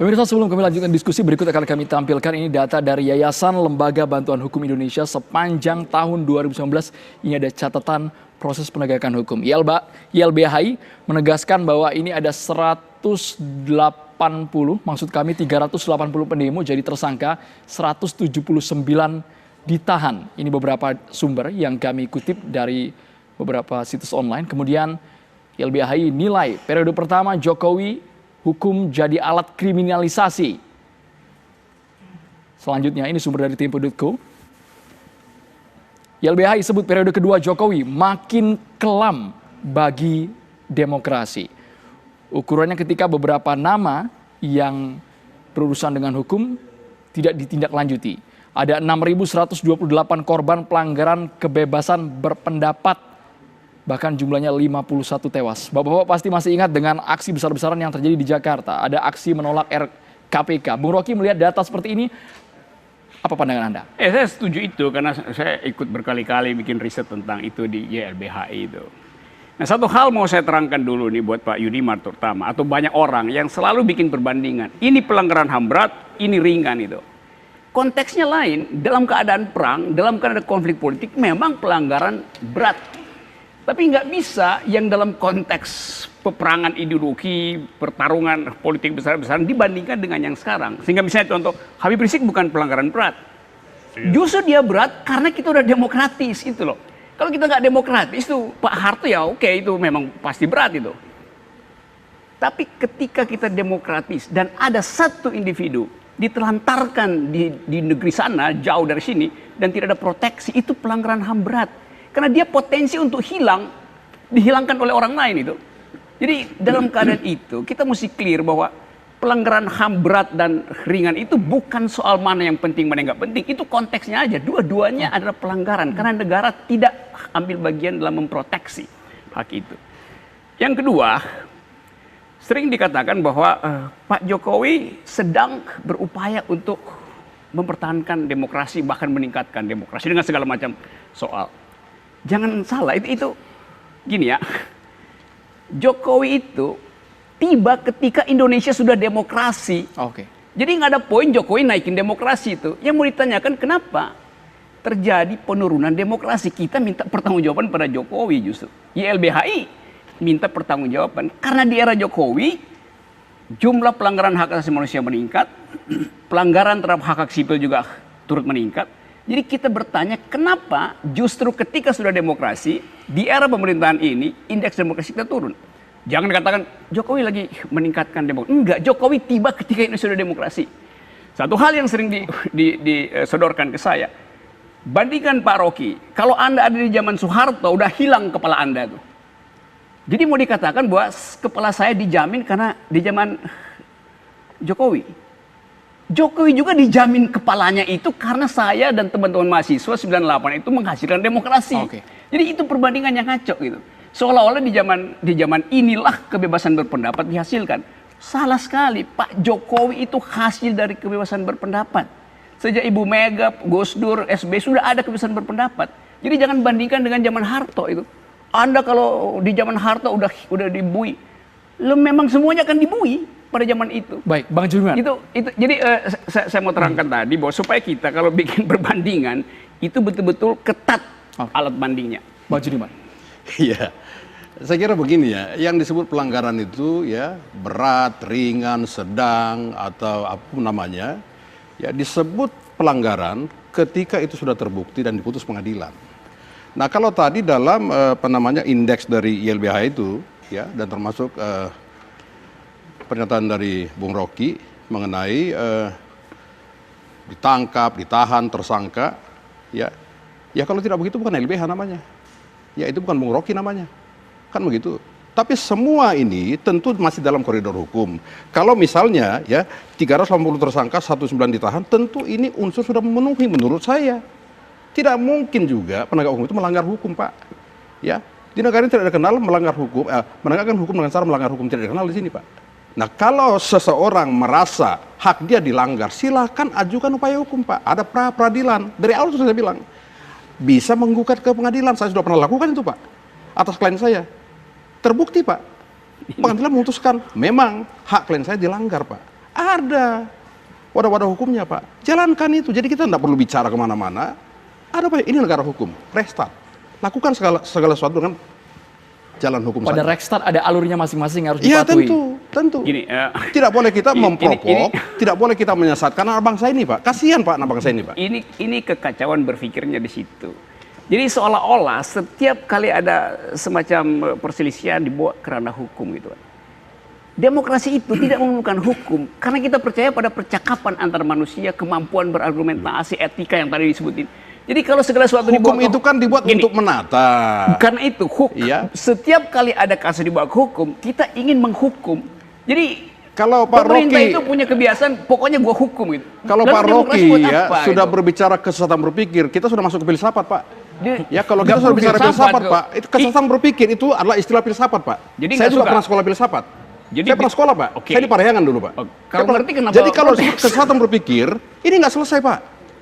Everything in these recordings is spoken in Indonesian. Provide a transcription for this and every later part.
Pemirsa, sebelum kami lanjutkan diskusi, berikut akan kami tampilkan ini data dari Yayasan Lembaga Bantuan Hukum Indonesia sepanjang tahun 2019. Ini ada catatan proses penegakan hukum. YLBHI menegaskan bahwa ini ada 180, maksud kami 380 pendemo jadi tersangka, 179 ditahan. Ini beberapa sumber yang kami kutip dari beberapa situs online. Kemudian YLBHI nilai periode pertama Jokowi hukum jadi alat kriminalisasi. Selanjutnya ini sumber dari tempo.co. YLBHI sebut periode kedua Jokowi makin kelam bagi demokrasi. Ukurannya ketika beberapa nama yang berurusan dengan hukum tidak ditindaklanjuti. Ada 6.128 korban pelanggaran kebebasan berpendapat. Bahkan jumlahnya 51 tewas. Bapak-bapak pasti masih ingat dengan aksi besar-besaran yang terjadi di Jakarta. Ada aksi menolak RKPK. Bung Rocky melihat data seperti ini, apa pandangan Anda? Saya setuju itu karena saya ikut berkali-kali bikin riset tentang itu di YLBHI itu. Nah, satu hal mau saya terangkan dulu nih buat Pak Yudimar terutama, atau banyak orang yang selalu bikin perbandingan. Ini pelanggaran HAM berat, ini ringan itu. Konteksnya lain, dalam keadaan perang, dalam keadaan konflik politik memang pelanggaran berat. Tapi nggak bisa yang dalam konteks peperangan ideologi, pertarungan politik besar-besaran dibandingkan dengan yang sekarang. Sehingga misalnya contoh, Habib Rizik bukan pelanggaran berat. Justru dia berat karena kita udah demokratis itu loh. Kalau kita nggak demokratis tuh Pak Harto ya oke, itu memang pasti berat itu. Tapi ketika kita demokratis dan ada satu individu ditelantarkan di negeri sana, jauh dari sini, dan tidak ada proteksi, itu pelanggaran HAM berat. Karena dia potensi untuk dihilangkan oleh orang lain itu. Jadi dalam keadaan itu kita mesti clear bahwa pelanggaran HAM berat dan ringan itu bukan soal mana yang penting, mana yang nggak penting. Itu konteksnya aja, dua-duanya adalah pelanggaran. Karena negara tidak ambil bagian dalam memproteksi hak itu. Yang kedua, sering dikatakan bahwa Pak Jokowi sedang berupaya untuk mempertahankan demokrasi, bahkan meningkatkan demokrasi dengan segala macam soal. Jangan salah, itu gini ya, Jokowi itu tiba ketika Indonesia sudah demokrasi. Oke. Jadi nggak ada poin Jokowi naikin demokrasi itu. Yang mau ditanyakan kenapa terjadi penurunan demokrasi. Kita minta pertanggungjawaban pada Jokowi justru. YLBHI minta pertanggungjawaban. Karena di era Jokowi, jumlah pelanggaran hak asasi manusia meningkat, pelanggaran terhadap hak sipil juga turut meningkat. Jadi kita bertanya kenapa justru ketika sudah demokrasi, di era pemerintahan ini, indeks demokrasi kita turun. Jangan dikatakan Jokowi lagi meningkatkan demokrasi. Enggak, Jokowi tiba ketika ini sudah demokrasi. Satu hal yang sering disodorkan ke saya, bandingkan Pak Rocky, kalau Anda ada di zaman Soeharto, udah hilang kepala Anda tuh. Jadi mau dikatakan bahwa kepala saya dijamin karena di zaman Jokowi. Jokowi juga dijamin kepalanya itu karena saya dan teman-teman mahasiswa 98 itu menghasilkan demokrasi. Oke. Jadi itu perbandingan yang ngaco gitu. Seolah-olah di zaman inilah kebebasan berpendapat dihasilkan. Salah sekali, Pak Jokowi itu hasil dari kebebasan berpendapat. Sejak Ibu Mega, Gus Dur, SBY sudah ada kebebasan berpendapat. Jadi jangan bandingkan dengan zaman Harto itu. Anda kalau di zaman Harto udah dibui, lo memang semuanya akan dibui pada zaman itu. Baik, Bang Juliman. Jadi saya mau terangkan tadi bahwa supaya kita kalau bikin perbandingan itu betul-betul ketat alat bandingnya. Bang Juliman. Iya, saya kira begini ya, yang disebut pelanggaran itu ya berat, ringan, sedang atau apapun namanya, ya disebut pelanggaran ketika itu sudah terbukti dan diputus pengadilan. Nah kalau tadi dalam indeks dari YLBHI itu ya dan termasuk pernyataan dari Bung Rocky mengenai ditangkap, ditahan, tersangka, ya kalau tidak begitu bukan LBH namanya, ya itu bukan Bung Rocky namanya, kan begitu. Tapi semua ini tentu masih dalam koridor hukum. Kalau misalnya ya 380 tersangka, 19 ditahan, tentu ini unsur sudah memenuhi menurut saya. Tidak mungkin juga penegak hukum itu melanggar hukum, Pak. Ya, di negara ini tidak dikenal melanggar hukum, menegakkan hukum dengan cara melanggar hukum tidak dikenal di sini, Pak. Nah, kalau seseorang merasa hak dia dilanggar, silakan ajukan upaya hukum, Pak. Ada pra-peradilan. Dari awal sudah saya bilang, bisa menggugat ke pengadilan. Saya sudah pernah lakukan itu, Pak. Atas klien saya. Terbukti, Pak. Pengadilan memutuskan, memang hak klien saya dilanggar, Pak. Ada wadah-wadah hukumnya, Pak. Jalankan itu. Jadi kita tidak perlu bicara kemana-mana. Ada Pak, ini negara hukum. Restart. Lakukan segala sesuatu dengan jalan hukum Pada saja. restart ada alurnya masing-masing harus Iya, dipatuhi. tentu. Gini, Tidak boleh kita ini- mempropok, tidak boleh kita menyesatkan anak bangsa ini, Pak. Kasihan Pak anak bangsa ini, Pak. ini kekacauan berpikirnya di situ. Jadi seolah-olah setiap kali ada semacam perselisihan dibawa ke ranah hukum gitu kan. Demokrasi itu tidak memerlukan hukum karena kita percaya pada percakapan antar manusia, kemampuan berargumentasi, etika yang tadi disebutin. Jadi kalau segala sesuatu Hukum dibawa ke- itu kan dibuat Gini, untuk menata. karena itu Iya. setiap kali ada kasus dibawa ke hukum, kita ingin menghukum. Jadi Kalau Pak pemerintah Rocky, itu punya kebiasaan, pokoknya gua hukum gitu. kalau Lalu Pak demokrasi Rocky buat ya apa sudah gitu? berbicara kesesatan berpikir, kita sudah masuk ke filsafat, Pak. Dia- Ya kalau nggak kita sudah perlu bicara filsafat, kok. Pak, itu kesesatan berpikir itu adalah istilah filsafat, Pak. Jadi Saya nggak juga suka? pernah sekolah filsafat. Jadi Saya pernah sekolah, Pak. Oke. Saya di Parahyangan dulu, Pak. Oh, Saya kalau pernah- ngerti kenapa Jadi kalau protes? kesesatan berpikir, ini nggak selesai, Pak.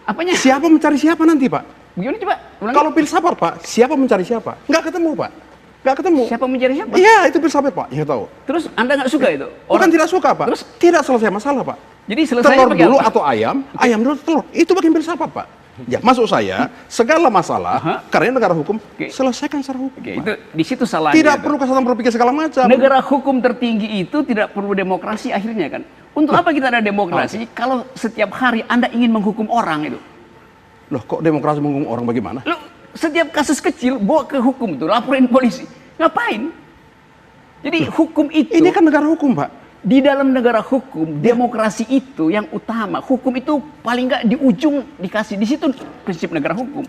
Apanya? Siapa mencari siapa nanti, Pak? Gimana coba? Ulangi. Kalau filsafat, Pak, siapa mencari siapa? Nggak ketemu, Pak. Nggak ketemu. Siapa mencari siapa? Iya, itu filsafat, Pak. Ya tahu. Terus Anda nggak suka itu? Bukan tidak suka, Pak. Terus? Tidak selesai masalah, Pak. Jadi selesainya Telur pakai dulu apa? atau ayam dulu telur. Itu bagian filsafat, Pak. Ya, maksud saya, segala masalah, karena negara hukum, Oke. selesaikan secara hukum. Oke, Pak. itu di situ salahnya. Tidak itu. perlu kesalahan berpikir segala macam. Negara hukum tertinggi itu tidak perlu demokrasi akhirnya kan. Untuk apa kita ada demokrasi kalau setiap hari Anda ingin menghukum orang itu? Loh, kok demokrasi menghukum orang bagaimana? Lu setiap kasus kecil bawa ke hukum tuh, laporin polisi. Ngapain? Jadi hukum itu Ini kan negara hukum, Pak. di dalam negara hukum, demokrasi itu yang utama. Hukum itu paling nggak di ujung dikasih. Di situ prinsip negara hukum.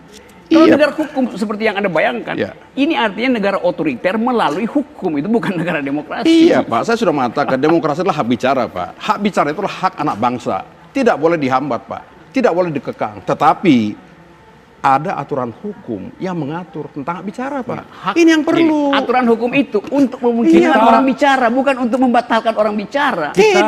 Kalau Iya. negara hukum seperti yang Anda bayangkan, Iya. ini artinya negara otoriter melalui hukum. Itu bukan negara demokrasi. Iya, Pak. Saya sudah mengatakan demokrasi adalah hak bicara, Pak. Hak bicara itu adalah hak anak bangsa. Tidak boleh dihambat, Pak. Tidak boleh dikekang. Tetapi ada aturan hukum yang mengatur tentang hak bicara, Pak. Hak- Ini yang perlu. Gini, aturan hukum itu untuk memungkinkan Kita- orang bicara, bukan untuk membatalkan orang bicara. Tidak,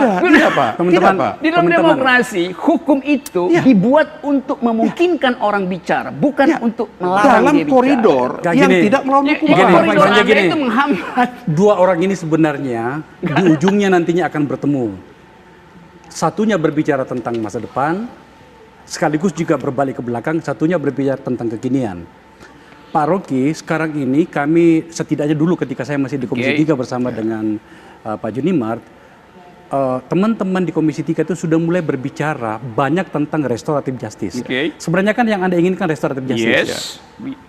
Pak. Teman-teman, Tidak, Pak. Di dalam Teman-teman. demokrasi, hukum itu Ya. dibuat untuk memungkinkan orang bicara, bukan Ya, untuk melarang dalam dia bicara. koridor Kayak yang gini. tidak melawan Ya, hukum. ya, Gini, Pak. koridor Pak, Anda gini. itu menghambat. Dua orang ini sebenarnya di ujungnya nantinya akan bertemu. Satunya berbicara tentang masa depan, sekaligus juga berbalik ke belakang, satunya berbicara tentang kekinian. Pak Rocky, sekarang ini kami setidaknya dulu ketika saya masih di Komisi Oke. 3 bersama dengan Pak Junimart, teman-teman di Komisi 3 itu sudah mulai berbicara banyak tentang restoratif justice. Oke. Sebenarnya kan yang Anda inginkan restoratif justice.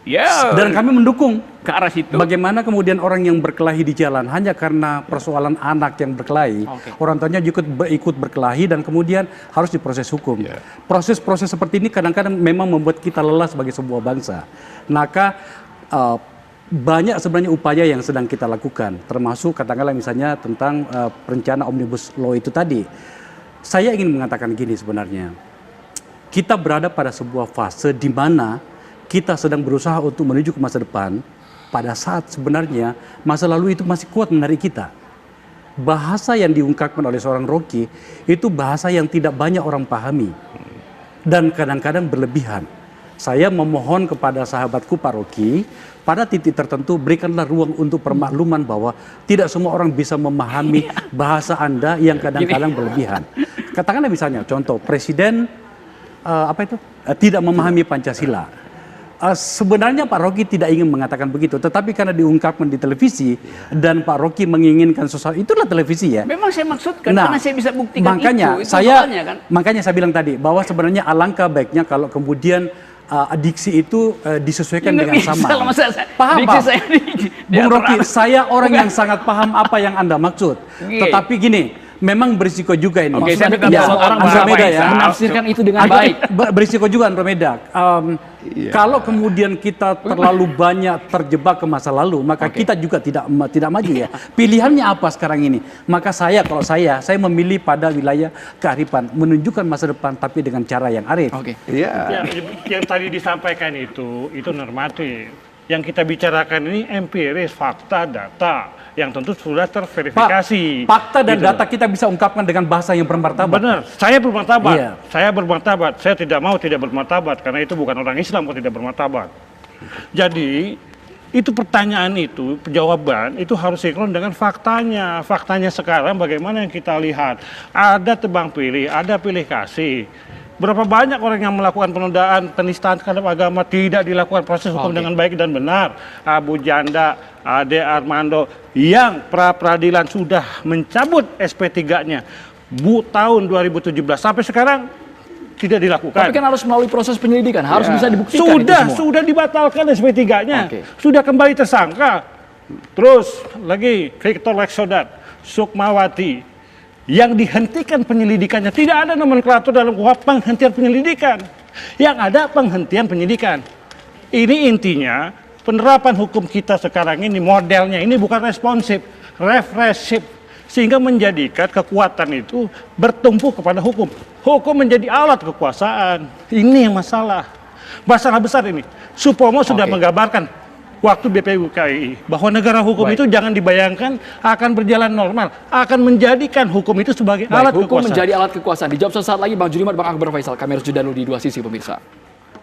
Ya. Dan kami mendukung. ke arah situ. Bagaimana kemudian orang yang berkelahi di jalan hanya karena persoalan anak yang berkelahi, orang tuanya ikut berkelahi dan kemudian harus diproses hukum. Proses-proses seperti ini kadang-kadang memang membuat kita lelah sebagai sebuah bangsa. Maka banyak sebenarnya upaya yang sedang kita lakukan, termasuk katakanlah misalnya tentang rencana Omnibus Law itu tadi. Saya ingin mengatakan gini sebenarnya, kita berada pada sebuah fase di mana kita sedang berusaha untuk menuju ke masa depan, pada saat sebenarnya masa lalu itu masih kuat menarik kita. Bahasa yang diungkapkan oleh seorang Rocky itu bahasa yang tidak banyak orang pahami dan kadang-kadang berlebihan. Saya memohon kepada sahabatku Pak Rocky, pada titik tertentu berikanlah ruang untuk permakluman bahwa tidak semua orang bisa memahami bahasa Anda yang kadang-kadang berlebihan. Katakanlah misalnya contoh Presiden tidak memahami Pancasila. Sebenarnya Pak Rocky tidak ingin mengatakan begitu, tetapi karena diungkapkan di televisi dan Pak Rocky menginginkan sesuatu, itulah televisi ya. Memang saya maksudkan karena saya bisa buktikan makanya itu saya, soalnya kan. makanya saya bilang tadi bahwa sebenarnya alangkah baiknya kalau kemudian diksi itu disesuaikan Ya, nggak dengan bisa sama. lah, masa saya- Paham diksi Pak? saya di Bung Rocky, antara- saya orang yang sangat paham apa yang Anda maksud. Oke. Tetapi gini, memang berisiko juga ini. Oke, saya minta Tidak tolong semua orang Pak bisa Andromeda ya. menafsirkan itu dengan Agak baik. berisiko juga Andromeda. Kalau kemudian kita terlalu banyak terjebak ke masa lalu, maka kita juga tidak maju ya. Pilihannya apa sekarang ini? Maka kalau saya memilih pada wilayah kearifan, menunjukkan masa depan tapi dengan cara yang arif. Oke. Iya. Yang tadi disampaikan itu normatif. Yang kita bicarakan ini empiris, fakta, data yang tentu sudah terverifikasi. Fakta dan Gitu. data kita bisa ungkapkan dengan bahasa yang bermartabat. Benar, saya bermartabat. Iya. Saya bermartabat. Saya tidak mau tidak bermartabat karena itu bukan orang Islam kok tidak bermartabat. Jadi Itu pertanyaan itu, jawaban itu harus sinkron dengan faktanya. Faktanya sekarang bagaimana yang kita lihat. Ada tebang pilih, ada pilih kasih. Berapa banyak orang yang melakukan penodaan, penistaan terhadap agama tidak dilakukan proses hukum dengan baik dan benar. Abu Janda, Ade Armando yang pra-peradilan sudah mencabut SP3-nya tahun 2017 sampai sekarang tidak dilakukan. Tapi kan harus melalui proses penyelidikan, harus bisa dibuktikan itu semua. Sudah dibatalkan SP3-nya, Oke. sudah kembali tersangka. Terus lagi Victor Leksodat, Sukmawati, yang dihentikan penyelidikannya. Tidak ada nomenklatur dalam KUHP penghentian penyelidikan. Yang ada penghentian penyidikan. Ini intinya penerapan hukum kita sekarang ini modelnya ini bukan responsif, represif. Sehingga menjadikan kekuatan itu bertumpu kepada hukum. Hukum menjadi alat kekuasaan. Ini yang masalah. Masalah besar ini. Supomo sudah menggambarkan waktu BPUKI bahwa negara hukum itu jangan dibayangkan akan berjalan normal. Akan menjadikan hukum itu sebagai alat Hukum kekuasaan. menjadi alat kekuasaan. Dijawab sesaat lagi Bang Junimat, Bang Akbar Faisal. Kami harus jeda dulu di dua sisi pemirsa.